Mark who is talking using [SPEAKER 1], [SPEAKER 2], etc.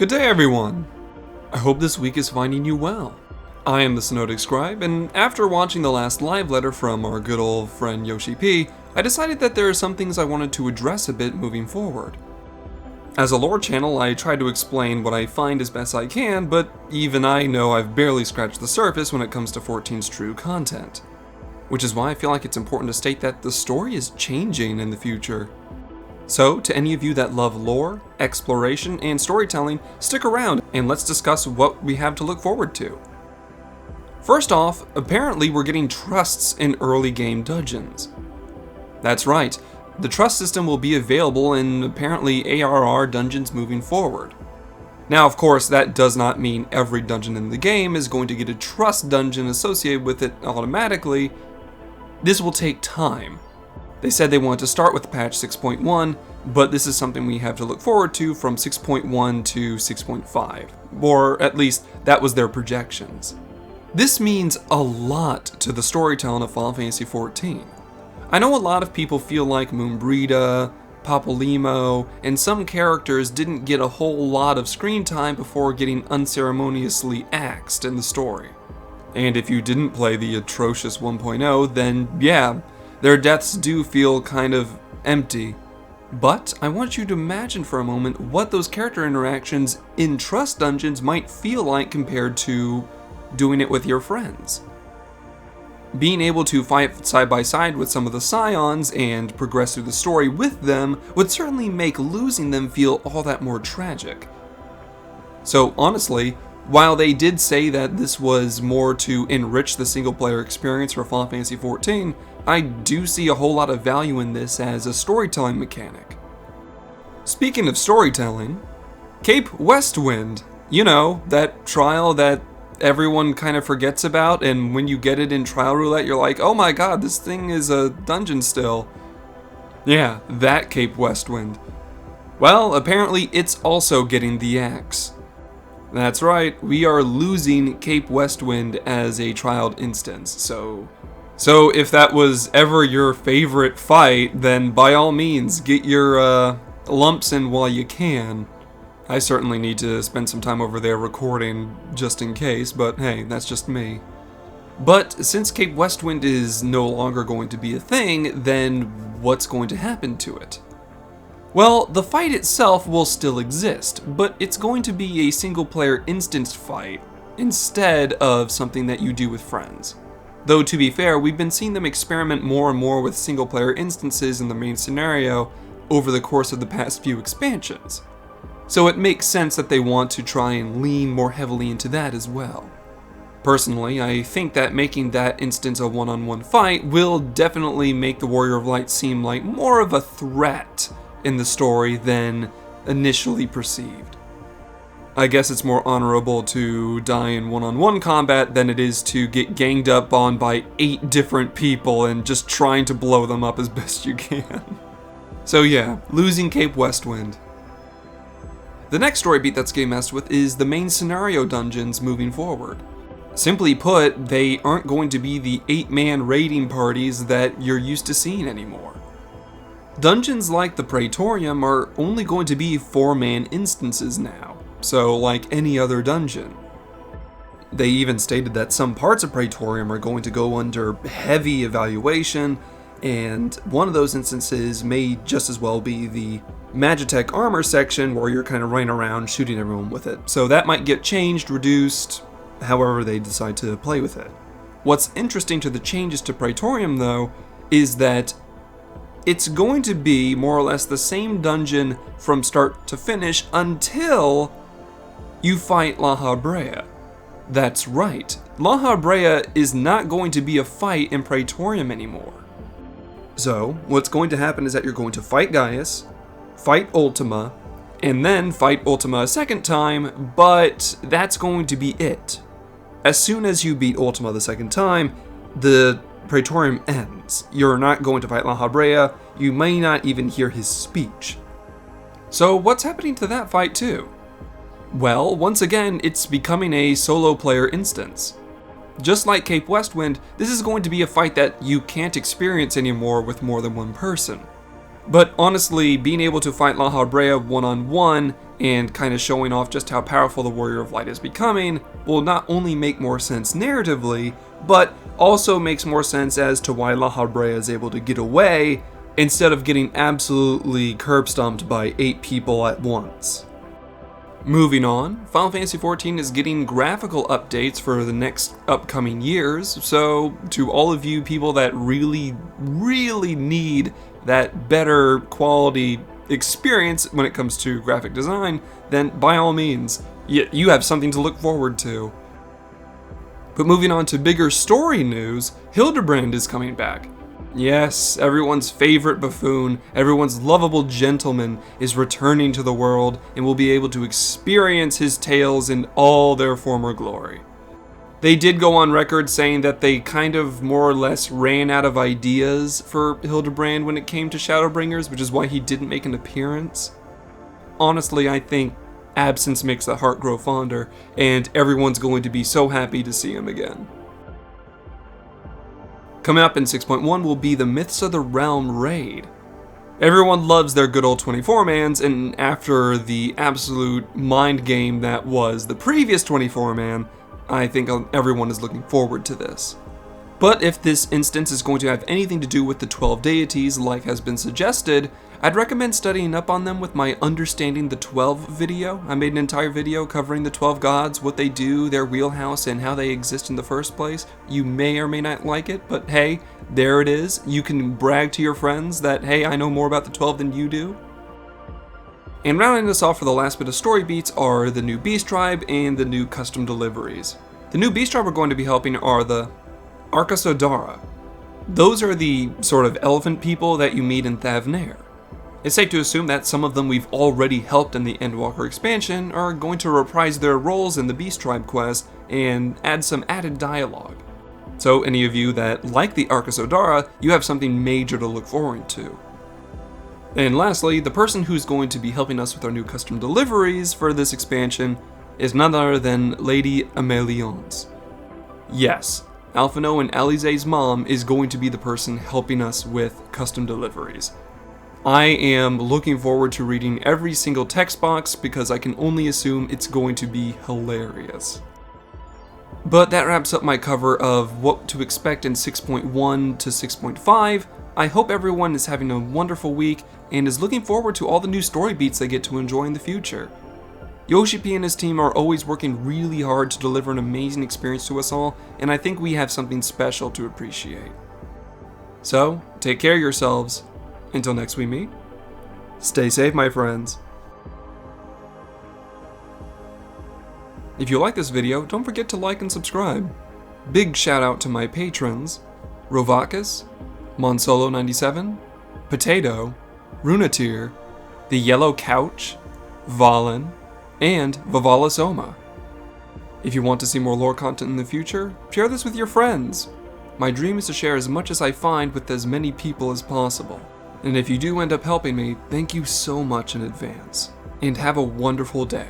[SPEAKER 1] Good day, everyone! I hope this week is finding you well. I am the Synodic Scribe, and after watching the last live letter from our good old friend Yoshi P, I decided that there are some things I wanted to address a bit moving forward. As a lore channel, I try to explain what I find as best I can, but even I know I've barely scratched the surface when it comes to 14's true content. Which is why I feel like it's important to state that the story is changing in the future. So, to any of you that love lore, exploration, and storytelling, stick around and let's discuss what we have to look forward to. First off, apparently we're getting trusts in early game dungeons. That's right, the trust system will be available in apparently ARR dungeons moving forward. Now, of course, that does not mean every dungeon in the game is going to get a trust dungeon associated with it automatically. This will take time. They said they want to start with patch 6.1, but this is something we have to look forward to from 6.1 to 6.5, or at least that was their projections. This means a lot to the storytelling of Final Fantasy XIV. I know a lot of people feel like Moonbrita, Papalymo, and some characters didn't get a whole lot of screen time before getting unceremoniously axed in the story. And if you didn't play the atrocious 1.0, then yeah, their deaths do feel kind of empty. But I want you to imagine for a moment what those character interactions in Trust Dungeons might feel like compared to doing it with your friends. Being able to fight side by side with some of the Scions and progress through the story with them would certainly make losing them feel all that more tragic. So honestly, while they did say that this was more to enrich the single-player experience for Final Fantasy XIV, I do see a whole lot of value in this as a storytelling mechanic. Speaking of storytelling, Cape Westwind, you know, that trial that everyone kind of forgets about, and when you get it in Trial Roulette, you're like, oh my god, this thing is a dungeon still. Yeah, that Cape Westwind. Well, apparently it's also getting the axe. That's right, we are losing Cape Westwind as a trialed instance, so if that was ever your favorite fight, then by all means, get your lumps in while you can. I certainly need to spend some time over there recording just in case, but hey, that's just me. But since Cape Westwind is no longer going to be a thing, then what's going to happen to it? Well, the fight itself will still exist, but it's going to be a single-player instanced fight instead of something that you do with friends. Though to be fair, we've been seeing them experiment more and more with single-player instances in the main scenario over the course of the past few expansions. So it makes sense that they want to try and lean more heavily into that as well. Personally, I think that making that instance a one-on-one fight will definitely make the Warrior of Light seem like more of a threat in the story than initially perceived. I guess it's more honorable to die in one-on-one combat than it is to get ganged up on by 8 different people and just trying to blow them up as best you can. So yeah, losing Cape Westwind. The next story beat that's getting messed with is the main scenario dungeons moving forward. Simply put, they aren't going to be the 8-man raiding parties that you're used to seeing anymore. Dungeons like the Praetorium are only going to be 4-man instances now, so like any other dungeon. They even stated that some parts of Praetorium are going to go under heavy evaluation, and one of those instances may just as well be the Magitech armor section where you're kind of running around shooting everyone with it. So that might get changed, reduced, however they decide to play with it. What's interesting to the changes to Praetorium though, is that it's going to be more or less the same dungeon from start to finish until you fight La Habrea. That's right, La Habrea is not going to be a fight in Praetorium anymore. So, what's going to happen is that you're going to fight Gaius, fight Ultima, and then fight Ultima a second time, but that's going to be it. As soon as you beat Ultima the second time, the Praetorium ends. You're not going to fight La Habrea, you may not even hear his speech. So what's happening to that fight too? Well, once again, it's becoming a solo player instance. Just like Cape Westwind, this is going to be a fight that you can't experience anymore with more than one person. But honestly, being able to fight La Habrea one-on-one and kind of showing off just how powerful the Warrior of Light is becoming will not only make more sense narratively, but also makes more sense as to why La Habrea is able to get away instead of getting absolutely curb stomped by 8 people at once. Moving on, Final Fantasy XIV is getting graphical updates for the next upcoming years, so to all of you people that really need that better quality experience when it comes to graphic design, then by all means, you have something to look forward to. But moving on to bigger story news, Hildebrand is coming back. Yes, everyone's favorite buffoon, everyone's lovable gentleman is returning to the world and will be able to experience his tales in all their former glory. They did go on record saying that they kind of more or less ran out of ideas for Hildebrand when it came to Shadowbringers, which is why he didn't make an appearance. Honestly, I think absence makes the heart grow fonder, and everyone's going to be so happy to see him again. Coming up in 6.1 will be the Myths of the Realm raid. Everyone loves their good old 24-mans, and after the absolute mind game that was the previous 24-man, I think everyone is looking forward to this. But if this instance is going to have anything to do with the 12 deities like has been suggested, I'd recommend studying up on them with my Understanding the 12 video. I made an entire video covering the 12 gods, what they do, their wheelhouse, and how they exist in the first place. You may or may not like it, but hey, there it is. You can brag to your friends that, hey, I know more about the 12 than you do. And rounding this off for the last bit of story beats are the new Beast Tribe and the new custom deliveries. The new Beast Tribe we're going to be helping are the Arkasodara. Those are the sort of elephant people that you meet in Thavnair. It's safe to assume that some of them we've already helped in the Endwalker expansion are going to reprise their roles in the Beast Tribe quest and add some added dialogue. So any of you that like the Arkasodara, you have something major to look forward to. And lastly, the person who's going to be helping us with our new custom deliveries for this expansion is none other than Lady Améliance. Yes, Alphino and Alize's mom is going to be the person helping us with custom deliveries. I am looking forward to reading every single text box because I can only assume it's going to be hilarious. But that wraps up my cover of what to expect in 6.1 to 6.5. I hope everyone is having a wonderful week and is looking forward to all the new story beats they get to enjoy in the future. Yoshi P and his team are always working really hard to deliver an amazing experience to us all, and I think we have something special to appreciate. So, take care of yourselves. Until next we meet, stay safe, my friends. If you like this video, don't forget to like and subscribe. Big shout out to my patrons, Rovakis, Monsolo97, Potato, Runatir, The Yellow Couch, Valen, and Vavala Soma. If you want to see more lore content in the future, share this with your friends. My dream is to share as much as I find with as many people as possible. And if you do end up helping me, thank you so much in advance. And have a wonderful day.